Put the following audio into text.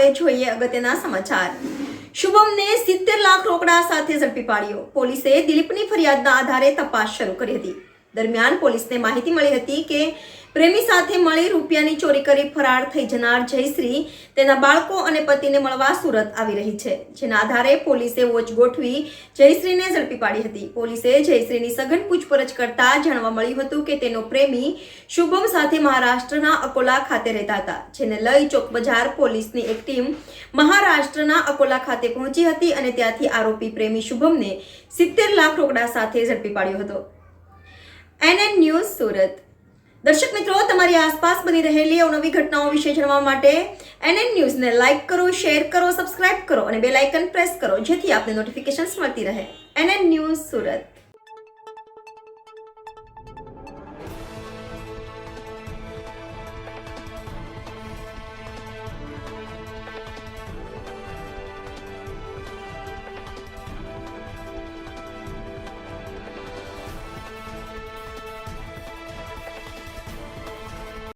હવે જોઈએ અગત્યના સમાચાર। શુભમને 70 લાખ રોકડા સાથે ઝડપી પાડ્યો। પોલીસે દિલીપની ફરિયાદના આધારે તપાસ શરૂ કરી હતી। દરમિયાન પોલીસને માહિતી મળી હતી કે પ્રેમી સાથે મળી રૂપિયાની ચોરી કરી ફરાર થઈ જનાર જયશ્રી તેના બાળકો અને પતિને મળવા સુરત આવી રહી છે, જેના આધારે પોલીસે વોચ ગોઠવી જયશ્રીને ઝડપી પાડી હતી। પોલીસે જયશ્રીની સઘન પૂછપરછ કરતા જાણવા મળ્યું હતું કે તેનો પ્રેમી શુભમ સાથે મહારાષ્ટ્રના અકોલા ખાતે રહેતા હતા, જેને લઈ ચોક બજાર પોલીસની એક ટીમ મહારાષ્ટ્રના અકોલા ખાતે પહોંચી હતી અને ત્યાંથી આરોપી પ્રેમી શુભમને 70 લાખ રોકડા સાથે ઝડપી પાડ્યો હતો। NN news Surat. દર્શક મિત્રો, તમારી આસપાસ બની રહેલી અવનવી ઘટનાઓ વિશે જાણવા માટે NN ન્યૂઝને લાઇક કરો, શેર કરો, સબસ્ક્રાઇબ કરો અને બેલ આઇકન પ્રેસ કરો, જેથી આપને નોટિફિકેશન્સ મળતી રહે। NN news Surat.